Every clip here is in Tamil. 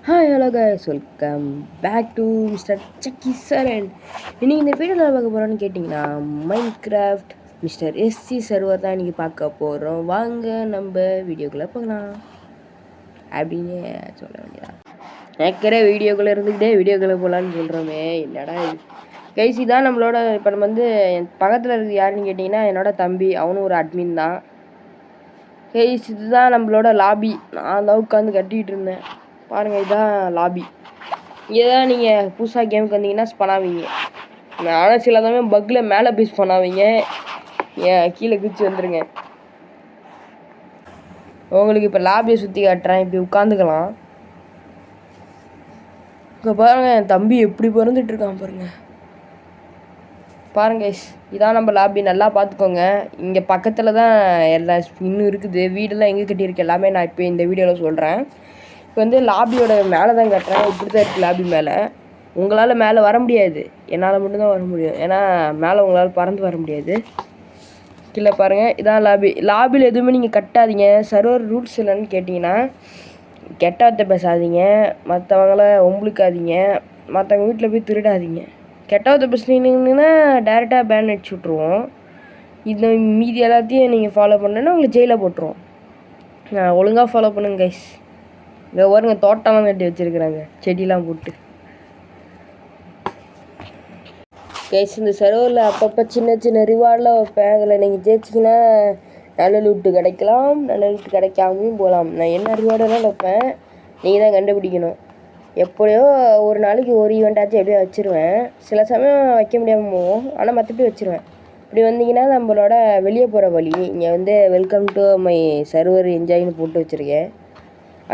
Hi hello guys, welcome back to mister Chakki Charan. இன்றைக்கி இந்த வீடியோவில் பார்க்க போகிறோன்னு கேட்டிங்கன்னா மைன்கிராஃப்ட் மிஸ்டர் எஸ்சி சர்வர் தான் இன்றைக்கி பார்க்க போகிறோம். வாங்க நம்ம வீடியோக்குள்ளே போகலாம் அப்படின்னு சொல்ல வேண்டியதான். நினைக்கிற வீடியோக்குள்ளே இருந்துக்கிட்டே வீடியோக்குள்ளே போகலான்னு சொல்கிறோமே, என்னடா இது கைஸ். இதான் நம்மளோட இப்போ நம்ம வந்து என் பக்கத்தில் இருக்குது யாருன்னு கேட்டிங்கன்னா என்னோட தம்பி, அவனும் ஒரு அட்மின் தான் கைஸ். இதுதான் நம்மளோட லாபி. நான் தான் உட்காந்து கட்டிக்கிட்டு இருந்தேன் பாருங்கள். இதுதான் லாபி. இங்கே தான் நீங்கள் புதுசாக கேமுக்கு வந்தீங்கன்னா ஸ்பனாவீங்க. ஆனால் சில சமயம் பக்கில் மேலே போய் ஸ்பனாவீங்க, ஏன் கீழே குதிச்சு வந்துடுங்க. உங்களுக்கு இப்போ லாபியை சுற்றி காட்டுறேன், இப்படி உட்காந்துக்கலாம். இப்போ பாருங்கள் என் தம்பி எப்படி பிறந்துட்டுருக்கான் பாருங்கள். பாருங்க இதான் நம்ம லாபி, நல்லா பார்த்துக்கோங்க. இங்கே பக்கத்தில் தான் எல்லா இன்னும் இருக்குது. வீடெல்லாம் எங்கே கட்டியிருக்கு எல்லாமே நான் இப்போ இந்த வீடியோவில் சொல்கிறேன். இப்போ வந்து லாபியோட மேலே தான் கட்டுறேன். இப்படி தான் இருக்குது லாபி மேலே. உங்களால் மேலே வர முடியாது, என்னால் மட்டும்தான் வர முடியும். ஏன்னா மேலே உங்களால் பறந்து வர முடியாது. கீழே பாருங்கள், இதான் லாபி. லாபியில் எதுவுமே நீங்கள் கட்டாதீங்க. சர்வர் ரூல்ஸ் இல்லைன்னு கேட்டிங்கன்னா கெட்ட வார்த்தை பேசாதீங்க, மற்றவங்கள ஒம்புழுக்காதீங்க, மற்றவங்க வீட்டில் போய் திருடாதீங்க. கெட்ட வார்த்தை பேசுனீங்கன்னா டேரெக்டாக பேன் அடிச்சு விட்ருவோம். இந்த மீதி எல்லாத்தையும் நீங்கள் ஃபாலோ பண்ணேன்னா உங்களுக்கு ஜெயிலில் போட்டுருவோம். ஒழுங்காக ஃபாலோ பண்ணுங்க கைஸ். இங்கே வருங்க, தோட்டம்லாம் கட்டி வச்சுருக்குறாங்க செடியெலாம் போட்டு கைஸ். இந்த சர்வரில் அப்பப்போ சின்ன சின்ன ரிவார்டெலாம் வைப்பேன். அதில் நீங்கள் ஜெயிச்சிங்கன்னா நல்ல லூட்டு கிடைக்கலாம், நல்ல லூட்டு கிடைக்காமையும் போகலாம். நான் என்ன ரிவார்டெல்லாம் வைப்பேன் நீங்கள் தான் கண்டுபிடிக்கணும். எப்படியோ ஒரு நாளைக்கு ஒரு ஈவெண்ட்டாச்சும் எப்படியோ வச்சுருவேன். சில சமயம் வைக்க முடியாமல் போவோம், ஆனால் மற்றபடி வச்சுருவேன். இப்படி வந்தீங்கன்னா நம்மளோட வெளியே போகிற வழி இங்கே வந்து வெல்கம் டு மை சர்வர் என்ஜாய்னு போட்டு வச்சுருக்கேன்.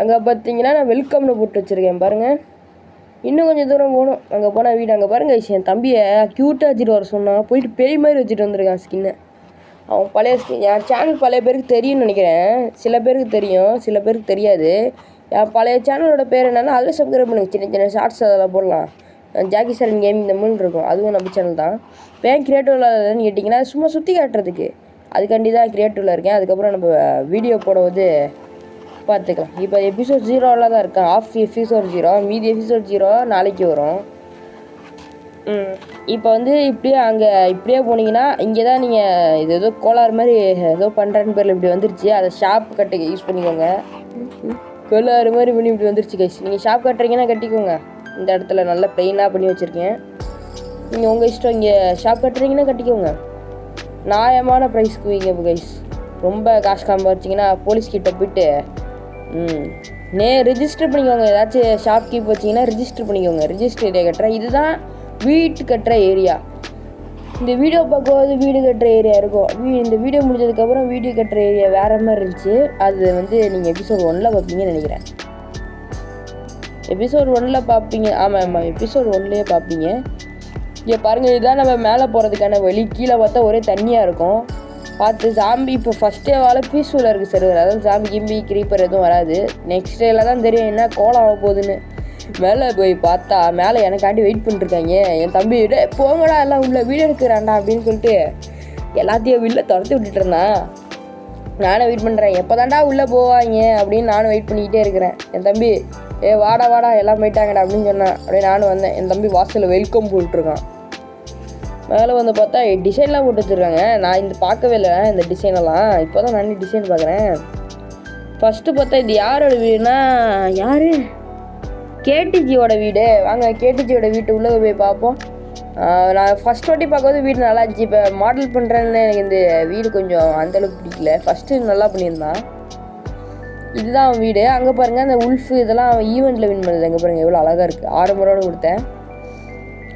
அங்கே பார்த்தீங்கன்னா நான் வெல்கம்னு போட்டு வச்சுருக்கேன் பாருங்கள். இன்னும் கொஞ்சம் தூரம் போகணும், அங்கே போனால் வீடு. அங்கே பாருங்கள், என் தம்பியை க்யூட்டாக வச்சுட்டு வர சொன்னான், போயிட்டு பேய் மாதிரி வச்சுட்டு வந்திருக்கான் ஸ்கின்னை. அவன் பழைய ஸ்கின். என் சேனல் பழைய பேருக்கு தெரியும்னு நினைக்கிறேன். சில பேருக்கு தெரியும், சில பேருக்கு தெரியாது. என் பழைய சேனலோட பேர் என்னென்னா அதில் சப்ஸ்கிரைப் பண்ணுங்க. சின்ன சின்ன ஷார்ட்ஸ் அதெல்லாம் போடலாம். ஜாக்கி சரண் கேமிங் இந்த மூணு இருக்கும், அதுவும் நம்ம சேனல் தான். பேன் கிரியேட்டிவில் இல்லைன்னு கேட்டிங்கன்னா சும்மா சுற்றி காட்டுறதுக்கு, அதுக்காண்டி தான் கிரியேட்டிவில் இருக்கேன். அதுக்கப்புறம் நம்ம வீடியோ போடுவது பார்த்துக்கலாம். இப்போ எபிசோட் 0 தான் இருக்கேன், ஆஃப் எபிசோட் 0, மீதி எபிசோட் 0 நாளைக்கு வரும். இப்போ வந்து இப்படியே அங்கே இப்படியே போனீங்கன்னா இங்கே தான் நீங்கள் இது ஏதோ கோளாறு மாதிரி ஏதோ பண்ணுறேன்னு பேரில் இப்படி வந்துருச்சு. அதை ஷாப் கட்டுக்கு யூஸ் பண்ணிக்கோங்க. கோளாறு மாதிரி பண்ணி இப்படி வந்துருச்சு கைஸ். நீங்கள் ஷாப் கட்டுறீங்கன்னா கட்டிக்கோங்க. இந்த இடத்துல நல்லா ப்ளெயினாக பண்ணி வச்சுருக்கேன். நீங்கள் உங்கள் இஷ்டம், இங்கே ஷாப் கட்டுறீங்கன்னா கட்டிக்கோங்க. நியாயமான ப்ரைஸ்க்கு வைங்க இப்போ கைஸ். ரொம்ப காசு காமிச்சிங்கன்னா போலீஸ்கிட்ட போயிட்டு ரிஜிஸ்டர் பண்ணிக்கோங்க. ஏதாச்சும் ஷாப் கீப் வச்சிங்கன்னா ரிஜிஸ்டர் பண்ணிக்கோங்க. ரிஜிஸ்டர் ஏரியா கட்டுறேன். இதுதான் வீட்டு கட்டுற ஏரியா. இந்த வீடியோ பார்க்கும்போது வீடு கட்டுற ஏரியா இருக்கும். இந்த வீடியோ முடிஞ்சதுக்கப்புறம் வீடு கட்டுற ஏரியா வேறு மாதிரி இருந்துச்சு. அது வந்து நீங்கள் எபிசோட் 1 பார்ப்பீங்கன்னு நினைக்கிறேன். எபிசோட் 1 பார்ப்பீங்க. ஆமாம், எபிசோட் 1 பார்ப்பீங்க. இங்கே பாருங்கள், இதுதான் நம்ம மேலே போகிறதுக்கான வழி. கீழே பார்த்தா ஒரே தண்ணியாக இருக்கும். பார்த்து ஜாம்பி இப்போ ஃபஸ்ட் டேவால் பீஸ்ஃபுல்லாக இருக்குது சர்வர். அதாவது ஜாம்பி கிம்பி கிரீப்பர் எதுவும் வராது. நெக்ஸ்ட் டேயில் தான் தெரியும் என்ன கோலம் ஆக போகுதுன்னு. மேலே போய் பார்த்தா மேலே எனக்காண்டி வெயிட் பண்ணிருக்காங்க. என் தம்பி போங்கடா எல்லாம் உள்ள வீடு எடுக்கிறான்டா அப்படின்னு சொல்லிட்டு எல்லாத்தையும் வெளில துரத்தி விட்டுட்டு இருந்தான். நானும் வெயிட் பண்ணுறேன், எப்போ தாண்டா உள்ளே போவாங்க அப்படின்னு நானும் வெயிட் பண்ணிக்கிட்டே இருக்கிறேன். என் தம்பி வாடா வாடா எல்லாம் போயிட்டாங்கடா அப்படின்னு சொன்னான். அப்படியே நானும் வந்தேன். என் தம்பி வாசலில் வெல்கம் போட்டுருக்கான். மேலே வந்து பார்த்தா டிசைன்லாம் போட்டு வச்சுருக்காங்க. நான் இந்த பார்க்கவே இல்லை இந்த டிசைனெல்லாம். இப்போ தான் நான் டிசைன் பார்க்குறேன். ஃபஸ்ட்டு பார்த்தா இது யாரோட வீடுனா யார்? கேடிஜியோட வீடு. வாங்க கேடிஜியோட வீட்டு உள்ளே போய் பார்ப்போம். நான் ஃபஸ்ட் வாட்டி பார்க்கும்போது வீடு நல்லா இருந்துச்சு. இப்போ மாடல் பண்ணுறேன்னு எனக்கு இந்த வீடு கொஞ்சம் அந்தளவுக்கு பிடிக்கல. ஃபஸ்ட்டு நல்லா பண்ணியிருந்தான். இதுதான் அவன் வீடு. அங்கே பாருங்கள் அந்த உல்ஃபு இதெல்லாம் அவன் ஈவெண்ட்டில் வின் பண்ணுது. அங்கே பாருங்கள் எவ்வளோ அழகாக இருக்குது. 6 முறையோடு கொடுத்தேன்.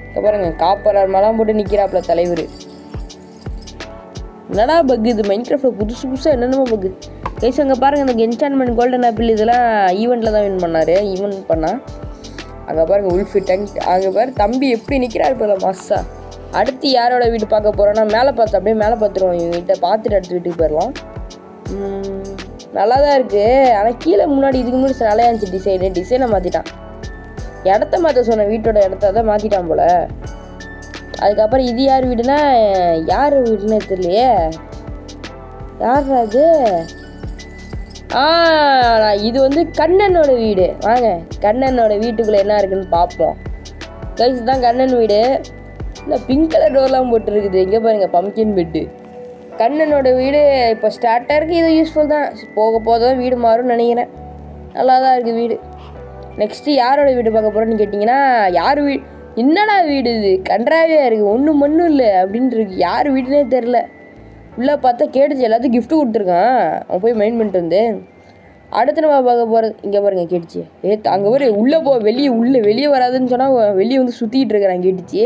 இங்கே பாருங்கள் காப்பர் ஆர்மெல்லாம் போட்டு நிற்கிறாப்புல தலைவர். என்னடா பக்கு இது? மைன்கிராஃப்டில் புதுசாக என்னென்னமோ பக்கு கைஸ். அங்கே பாருங்கள் இந்த என்சான்மெண்ட் கோல்டன் ஆப்பிள் இதெல்லாம் ஈவெண்ட்டில் தான் வின் பண்ணார். ஈவெண்ட் பண்ணால் அங்கே பாருங்கள் உல்ஃபு டேங்க். அங்கே பாரு தம்பி எப்படி நிற்கிறாரு போல மாசா. அடுத்து யாரோட வீடு பார்க்க போகிறோன்னா மேலே பார்த்து அப்படியே மேலே பார்த்துருவோம். இவங்க கிட்ட பார்த்துட்டு அடுத்த வீட்டுக்கு போயிடலாம். நல்லா தான் இருக்குது, ஆனால் கீழே முன்னாடி இதுக்கு முன்னாடி நல்லா இருந்துச்சு. டிசைனை மாற்றிட்டான். இடத்த மாற்ற சொன்ன வீட்டோட இடத்த தான் மாற்றிட்டான் போல். அதுக்கப்புறம் இது யார் வீடுனா யார் வீடுன்னு தெரியலையே. யார் அது? இது வந்து கண்ணனோட வீடு. வாங்க கண்ணனோட வீட்டுக்குள்ளே என்ன இருக்குன்னு பார்ப்போம். கைஸ் தான் கண்ணன் வீடு. இல்லை பிங்க் கலர் டோர்லாம் போட்டுருக்குது. இங்கே பாருங்கள் பம்கின் பெட்டு. கண்ணனோட வீடு இப்போ ஸ்டார்ட்டாக இருக்குது. இது யூஸ்ஃபுல் தான். போக போக தான் வீடு மாறும்னு நினைக்கிறேன். நல்லா தான் இருக்குது வீடு. நெக்ஸ்ட்டு யாரோட வீடு பார்க்க போகிறோன்னு கேட்டிங்கன்னா, யார் வீடு என்னடா வீடு இது கன்றாவியாக இருக்குது, ஒன்றும் மண்ணும் இல்லை அப்படின்ட்டு இருக்குது. யார் வீடுனே தெரில. உள்ளே பார்த்தா கேட்டுச்சு, எல்லாத்தையும் கிஃப்ட்டு கொடுத்துருக்கான். அவன் போய் மைண்ட் பண்ணிட்டு வந்து அடுத்து நம்ம பார்க்க போகிறது. இங்கே பாருங்கள் கேட்டுச்சு. அங்கே ஒரு உள்ளே வெளியே வராதுன்னு சொன்னால் வெளியே வந்து சுற்றிக்கிட்டு இருக்கிறான் கேட்டுச்சு.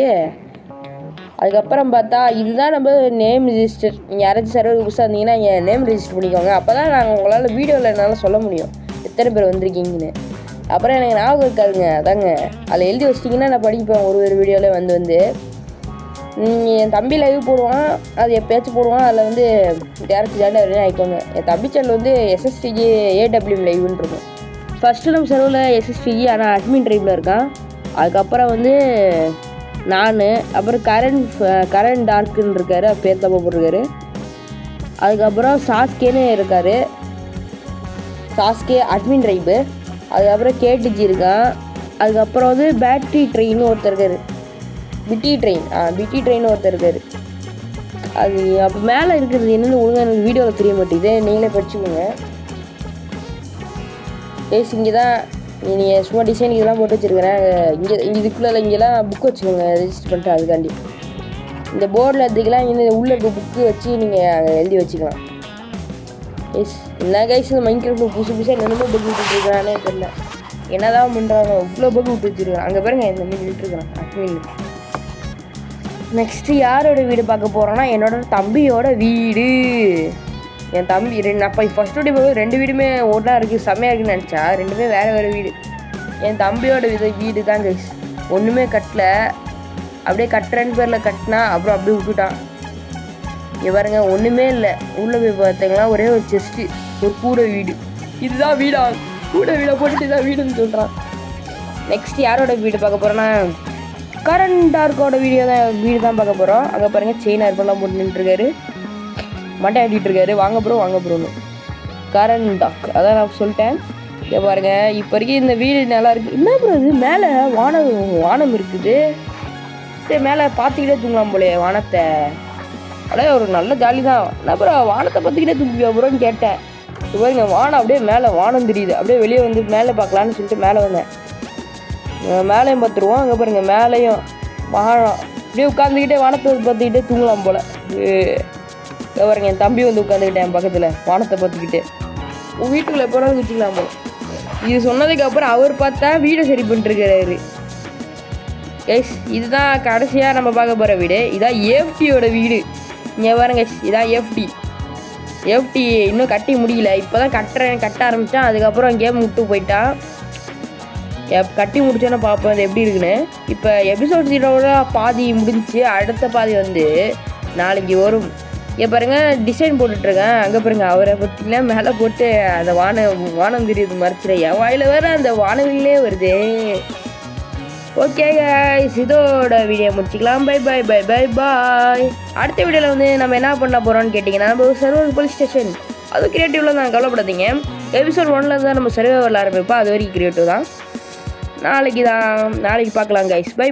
அதுக்கப்புறம் பார்த்தா இதுதான் நம்ம நேம் ரிஜிஸ்டர். நீங்கள் யாராச்சும் சர்வர் புதுசாக இருந்தீங்கன்னா இங்கே நேம் ரிஜிஸ்டர் பண்ணிக்கோங்க. அப்போ தான் நாங்கள் உங்களால் வீடியோவில் என்னால் சொல்ல முடியும் எத்தனை பேர் வந்திருக்கீங்கன்னு. அப்புறம் எனக்கு ஞாபகம் இருக்காதுங்க, அதாங்க அதில் எழுதி வச்சிட்டிங்கன்னா நான் படிப்பேன் ஒரு வீடியோவில் வந்து என் தம்பி லைவ் போடுவான், அது எப்போயாச்சும் போடுவான். அதில் வந்து டேரக்ட் ஜாலியாக வரையும் ஆயிக்கோங்க. என் தம்பி சேனல் வந்து SSTG AWM லைவ்னு இருக்கும். ஃபஸ்ட்டு நம்ம சர்வரில் SSTG ஆனால் அட்மின் ட்ரைப்பில் இருக்கான். அதுக்கப்புறம் வந்து நான், அப்புறம் கரண் டார்க்குன்னு இருக்கார், பேர் தப்பா போட்டிருக்காரு. அதுக்கப்புறம் சாஸ்கேன்னு இருக்கார், சாஸ்கே அட்மின் ட்ரைப்பு. அதுக்கப்புறம் கேட்டுஜி இருக்கான். அதுக்கப்புறம் வந்து பேட்ரி ட்ரெயின்னு ஒருத்தர் இருக்கார், பிடி ட்ரெயின் ஒருத்தர் இருக்கார். அது அப்போ மேலே இருக்கிறது என்னென்னு ஒழுங்காக எனக்கு வீடியோவில் தெரிய மாட்டேங்குது, நீங்களே படிச்சுக்கோங்க. இங்கே தான் நீங்கள் சும்மா டிசைன் இதெல்லாம் போட்டு வச்சுருக்கிறேன். இதுக்குள்ளே இங்கெல்லாம் புக் வச்சுக்கோங்க ரெஜிஸ்டர் பண்ணிட்டு. அதுக்காண்டி இந்த போர்டில் எடுத்துக்கலாம். இன்னும் உள்ளே இருக்க புக்கு வச்சு நீங்கள் அங்கே எழுதி வச்சுக்கலாம். என்ன கைஸ் இந்த மைன்கிராஃப்ட் புதுசாக என்னென்னமோ பக் விட்டுருக்கானே தெரியல. என்ன தான் பண்ணுறாங்க, இவ்வளோ பக் விட்டு வச்சுருக்காங்க. அங்கே பாருங்க இந்த மாதிரி விட்டுருக்குறான் அட்மின். நெக்ஸ்ட்டு யாரோட வீடு பார்க்க போகிறோன்னா என்னோட தம்பியோட வீடு. என் தம்பி நான் இப்போ ஃபஸ்ட்டு வீடு போய் 2 வீடுமே ஒன்றா இருக்குது, செம்மையாக இருக்குன்னு நினச்சா 2மே வேறு வீடு. என் தம்பியோட வீடு தான் கைஸ். ஒன்றுமே கட்டல, அப்படியே கட்டுறேன்னு பேரில் கட்டினா அப்புறம் அப்படியே விட்டுட்டான். இங்கே பாருங்க ஒன்றுமே இல்லை. உள்ளே போய் பார்த்தீங்கன்னா ஒரே ஒரு செஸ்ட்டு, ஒரு கூடை வீடு. இதுதான் வீடா, கூடை வீடை போட்டுட்டு இதான் வீடுன்னு சொல்கிறான். நெக்ஸ்ட் யாரோட வீடு பார்க்க போகிறோன்னா கரண் டார்க்கோட வீடு தான் பார்க்க போகிறோம். அங்கே பாருங்கள் செயின் அர்பெல்லாம் போட்டு நின்றுருக்காரு, மட்டை ஆட்டிகிட்டு இருக்காரு. வாங்க ப்ரோன்னு கரண் டார்க், அதான் நான் சொல்லிட்டேன். இங்கே பாருங்கள் இப்போ வரைக்கும் இந்த வீடு நல்லா இருக்குது. என்ன ப்ரோ இது மேலே வானம் இருக்குது, சரி மேலே பார்த்துக்கிட்டே தூங்கலாம் போலே வானத்தை. அப்படியே ஒரு நல்ல ஜாலி தான். நான் அப்புறம் வானத்தை பார்த்துக்கிட்டே தூங்குவியா ப்ரோன்னு கேட்டேன். இப்போ பாருங்க வானம் அப்படியே மேலே வானம் தெரியுது. அப்படியே வெளியே வந்து மேலே பார்க்கலான்னு சொல்லிட்டு மேலே வந்தேன். மேலேயும் பார்த்துருவோம். அங்கே பாருங்கள் மேலேயும் வானம், அப்படியே உட்காந்துக்கிட்டே வானத்தை பார்த்துக்கிட்டே தூங்கலாம் போல். பாருங்க என் தம்பி வந்து உட்காந்துக்கிட்டேன் என் பக்கத்தில் வானத்தை பார்த்துக்கிட்டு. வீட்டுக்குள்ளே எப்போ வச்சுக்கலாம் போல. இது சொன்னதுக்கப்புறம் அவர் பார்த்தா வீடை சரி பண்ணிட்டுருக்கிறாரு. எஸ் இதுதான் கடைசியாக நம்ம பார்க்க போகிற வீடு. இதான் ஏஃப்டியோட வீடு. இங்கே பாருங்க இதான் ஏஃப்டி இன்னும் கட்டி முடியல. இப்போ தான் கட்ட ஆரம்பித்தான். அதுக்கப்புறம் கேம் விட்டு போயிட்டான். கட்டி முடிச்சோன்னா பார்ப்போம் இது எப்படி இருக்குன்னு. இப்போ எபிசோட் 0 பாதி முடிஞ்சு, அடுத்த பாதி வந்து நாளைக்கு வரும். இங்கே பாருங்கள் டிசைன் போட்டுட்ருக்கேன். அங்கே பாருங்கள் அவரை பற்றிலாம் மேலே போட்டு அந்த வானம் தெரியுது மறைச்சிட. என் வாயில் வேறு அந்த வானவிலே வருது. ஓகே கைஸ் இதோட வீடியோ முடிச்சிக்கலாம். பை. அடுத்த வீடியோவில் வந்து நம்ம என்ன பண்ண போகிறோம்னு கேட்டிங்கன்னா, நம்ம சர்வர் போலீஸ் ஸ்டேஷன் அது கிரியேட்டிவில் தான், கவலைப்படாதீங்க. எபிசோட் 1 தான் நம்ம சர்வர் ஆரம்பிப்போம். அது வரைக்கும் கிரியேட்டிவ் தான். நாளைக்கு பார்க்கலாம் கைஸ். பை.